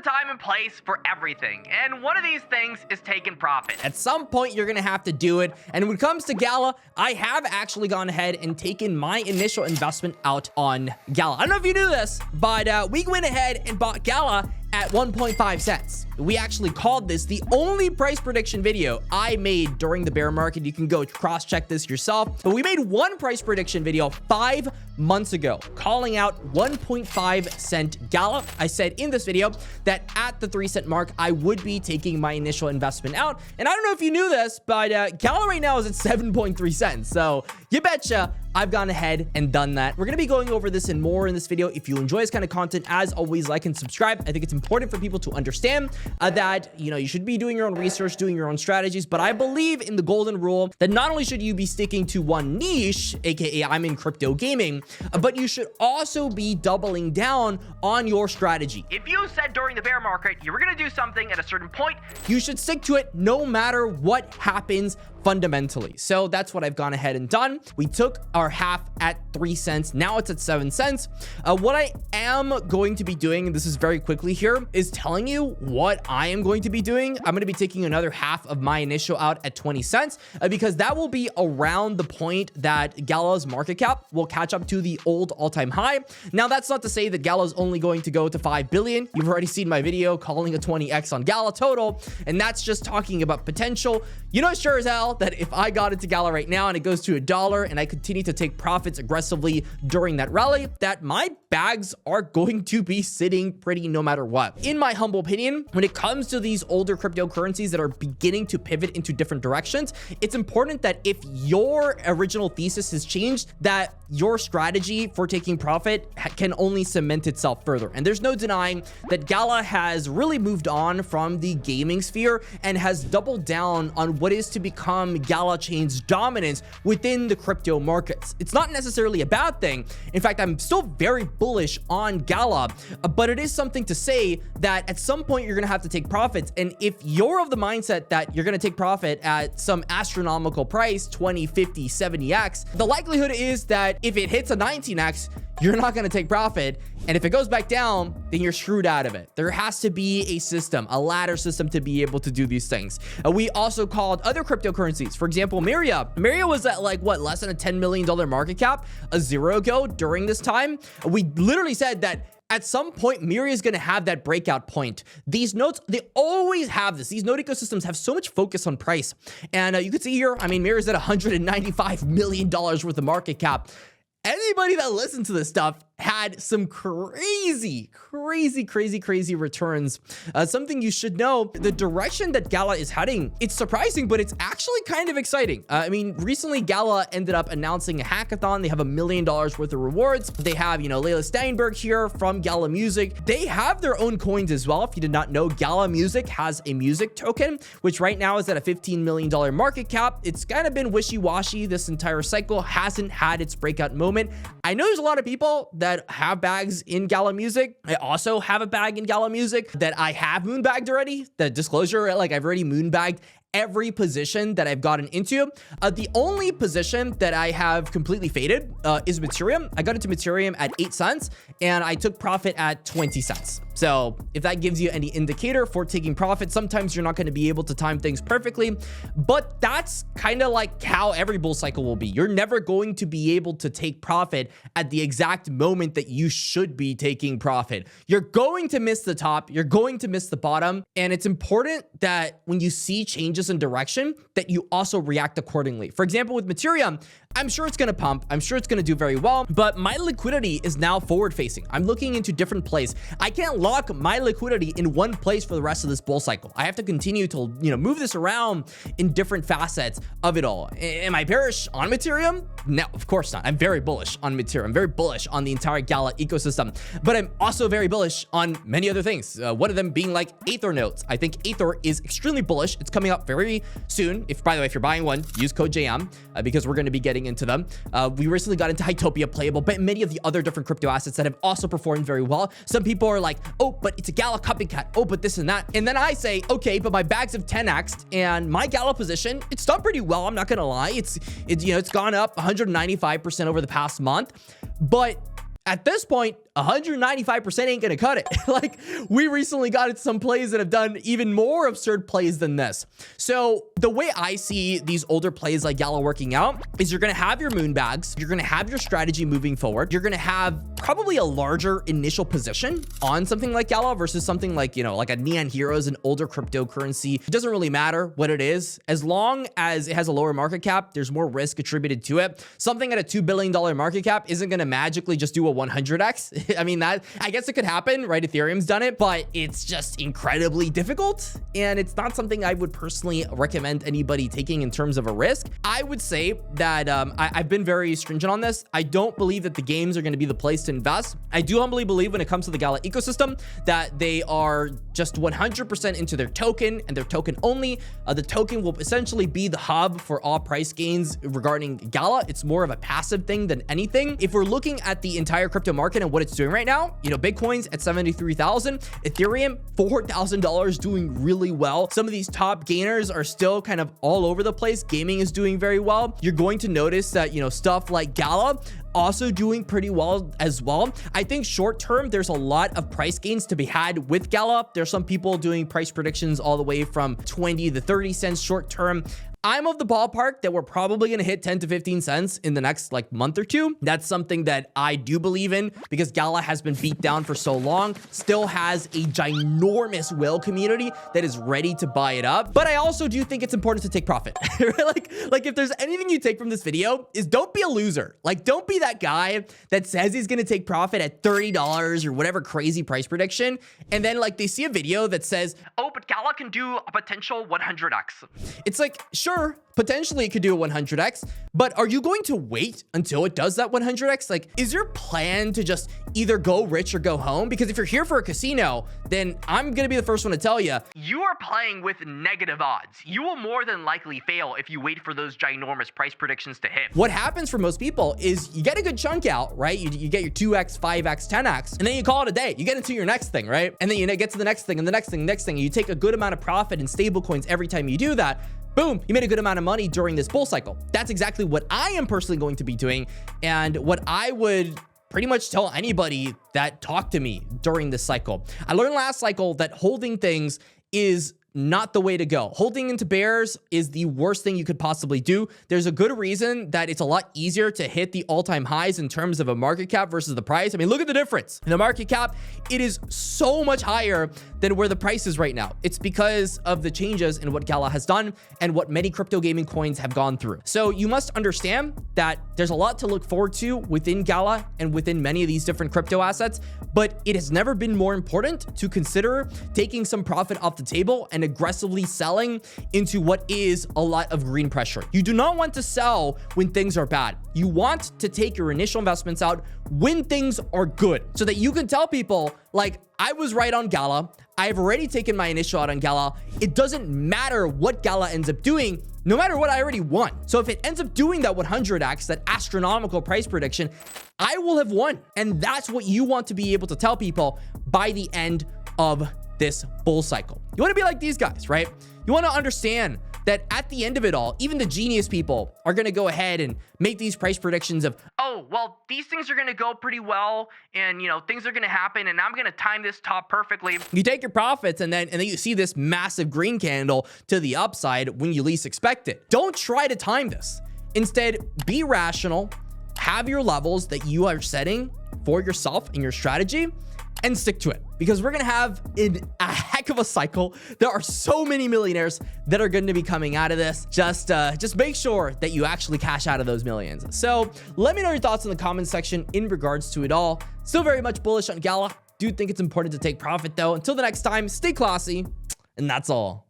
time and place for everything, and one of these things is taking profit. At some point, you're gonna have to do it. And when it comes to Gala, I have actually gone ahead and taken my initial investment out on Gala. I don't know if you knew this, but we went ahead and bought Gala at 1.5 cents. We actually called this the only price prediction video I made during the bear market. You can go cross-check this yourself. But we made one price prediction video 5 months ago, calling out 1.5 cent Gala. I said in this video that at the 3 cent mark, I would be taking my initial investment out. And I don't know if you knew this, but Gala right now is at 7.3 cents. So you betcha I've gone ahead and done that. We're going to be going over this and more in this video. If you enjoy this kind of content, as always, like and subscribe. I think it's important for people to understand that, you should be doing your own research, doing your own strategies. But I believe in the golden rule that not only should you be sticking to one niche, aka I'm in crypto gaming, but you should also be doubling down on your strategy. If you said during the bear market you were going to do something at a certain point, you should stick to it no matter what happens fundamentally. So that's what I've gone ahead and done. We took our half at 3 cents. Now it's at 7 cents. What I am going to be doing, and this is very quickly here, is telling you what I am going to be doing. I'm going to be taking another half of my initial out at 20 cents because that will be around the point that Gala's market cap will catch up to the old all-time high. Now, that's not to say that Gala's only going to go to 5 billion. You've already seen my video calling a 20x on Gala total, and that's just talking about potential. You know, sure as hell that if I got into Gala right now and it goes to $1 and I continue to take profits aggressively during that rally, that my bags are going to be sitting pretty no matter what. In my humble opinion, when it comes to these older cryptocurrencies that are beginning to pivot into different directions, it's important that if your original thesis has changed, that your strategy for taking profit can only cement itself further. And there's no denying that Gala has really moved on from the gaming sphere and has doubled down on what is to become Gala Chain's dominance within the crypto markets. It's not necessarily a bad thing. In fact, I'm still very bullish on Gala, but it is something to say that at some point you're going to have to take profits. And if you're of the mindset that you're going to take profit at some astronomical price, 20, 50, 70x, the likelihood is that if it hits a 19x, you're not going to take profit. And if it goes back down, then you're screwed out of it. There has to be a system, a ladder system to be able to do these things. We also called other cryptocurrencies. For example, Myria. Myria was at less than a $10 million market cap a year ago during this time. We literally said that at some point, Myria is going to have that breakout point. These nodes, they always have this. These node ecosystems have so much focus on price. And you can see here, Myria is at $195 million worth of market cap. Anybody that listens to this stuff had some crazy returns. Something you should know, the direction that Gala is heading, it's surprising, but it's actually kind of exciting. Recently Gala ended up announcing a hackathon. They have $1 million worth of rewards. They have, Layla Steinberg here from Gala Music. They have their own coins as well. If you did not know, Gala Music has a music token, which right now is at a $15 million market cap. It's kind of been wishy-washy this entire cycle, hasn't had its breakout moment. I know there's a lot of people that have bags in Gala Music. I also have a bag in Gala Music that I have moonbagged already. The disclosure, I've already moonbagged every position that I've gotten into. The only position that I have completely faded is Ethereum. I got into Ethereum at 8 cents and I took profit at 20 cents. So if that gives you any indicator for taking profit, sometimes you're not going to be able to time things perfectly, but that's kind of like how every bull cycle will be. You're never going to be able to take profit at the exact moment that you should be taking profit. You're going to miss the top, you're going to miss the bottom, and it's important that when you see changes in direction, that you also react accordingly. For example, with Ethereum, I'm sure it's going to pump. I'm sure it's going to do very well, but my liquidity is now forward facing. I'm looking into different plays. I can't lock my liquidity in one place for the rest of this bull cycle. I have to continue to, move this around in different facets of it all. Am I bearish on Ethereum? No, of course not. I'm very bullish on Ethereum. I'm very bullish on the entire Gala ecosystem, but I'm also very bullish on many other things. One of them being like Aethir Nodes. I think Aethir is extremely bullish. It's coming up very soon. By the way, if you're buying one, use code JM because we're going to be getting into them. We recently got into Hytopia Playable, but many of the other different crypto assets that have also performed very well. Some people are like, oh, but it's a Gala copycat. Oh, but this and that. And then I say, okay, but my bags have 10x'd and my Gala position, it's done pretty well. I'm not going to lie. It's gone up 195% over the past month. But at this point, 195% ain't gonna cut it. Like, we recently got into some plays that have done even more absurd plays than this. So the way I see these older plays like Gala working out is you're gonna have your moon bags, you're gonna have your strategy moving forward, you're gonna have probably a larger initial position on something like Gala versus something like, you know, like a Neon Heroes, an older cryptocurrency. It doesn't really matter what it is. As long as it has a lower market cap, there's more risk attributed to it. Something at a $2 billion market cap isn't going to magically just do a 100x. I mean, that, I guess it could happen, right? Ethereum's done it, but it's just incredibly difficult. And it's not something I would personally recommend anybody taking in terms of a risk. I would say that I've been very stringent on this. I don't believe that the games are going to be the place to invest. I do humbly believe when it comes to the Gala ecosystem that they are just 100% into their token and their token only. The token will essentially be the hub for all price gains regarding Gala. It's more of a passive thing than anything. If we're looking at the entire crypto market and what it's doing right now, you know, Bitcoin's at 73,000, Ethereum, $4,000, doing really well. Some of these top gainers are still kind of all over the place. Gaming is doing very well. You're going to notice that, you know, stuff like Gala also doing pretty well as well. I think short term, there's a lot of price gains to be had with Gala. There's some people doing price predictions all the way from 20 to 30 cents short term. I'm of the ballpark that we're probably going to hit 10 to 15 cents in the next like month or two. That's something that I do believe in because Gala has been beat down for so long, still has a ginormous whale community that is ready to buy it up. But I also do think it's important to take profit. like if there's anything you take from this video is don't be a loser. Like, don't be that guy that says he's going to take profit at $30 or whatever crazy price prediction. And then like they see a video that says, oh, but Gala can do a potential 100x. It's like, sure, potentially it could do a 100x, but are you going to wait until it does that 100x? Like, is your plan to just either go rich or go home? Because if you're here for a casino, then I'm going to be the first one to tell you, you are playing with negative odds. You will more than likely fail if you wait for those ginormous price predictions to hit. What happens for most people is you get a good chunk out, right? You get your 2x, 5x, 10x, and then you call it a day. You get into your next thing, right? And then you get to the next thing and the next thing, next thing. And you take a good amount of profit in stable coins every time you do that. Boom, you made a good amount of money during this bull cycle. That's exactly what I am personally going to be doing, and what I would pretty much tell anybody that talked to me during this cycle. I learned last cycle that holding things is not the way to go. Holding into bears is the worst thing you could possibly do. There's a good reason that it's a lot easier to hit the all-time highs in terms of a market cap versus the price. I mean, look at the difference. In the market cap, it is so much higher than where the price is right now. It's because of the changes in what Gala has done and what many crypto gaming coins have gone through. So you must understand that there's a lot to look forward to within Gala and within many of these different crypto assets, but it has never been more important to consider taking some profit off the table and aggressively selling into what is a lot of green pressure. You do not want to sell when things are bad. You want to take your initial investments out when things are good so that you can tell people, like, I was right on Gala. I've already taken my initial out on Gala. It doesn't matter what Gala ends up doing, no matter what, I already won. So if it ends up doing that 100x, that astronomical price prediction, I will have won. And that's what you want to be able to tell people by the end of this bull cycle. You want to be like these guys, right? You want to understand that at the end of it all, even the genius people are going to go ahead and make these price predictions of, oh, well, these things are going to go pretty well, and, you know, things are going to happen, and I'm going to time this top perfectly. You take your profits, and then you see this massive green candle to the upside when you least expect it. Don't try to time this. Instead, be rational, have your levels that you are setting for yourself and your strategy, and stick to it, because we're going to have a heck of a cycle. There are so many millionaires that are going to be coming out of this. Just make sure that you actually cash out of those millions. So let me know your thoughts in the comment section in regards to it all. Still very much bullish on Gala. Do think it's important to take profit though. Until the next time, stay classy, and that's all.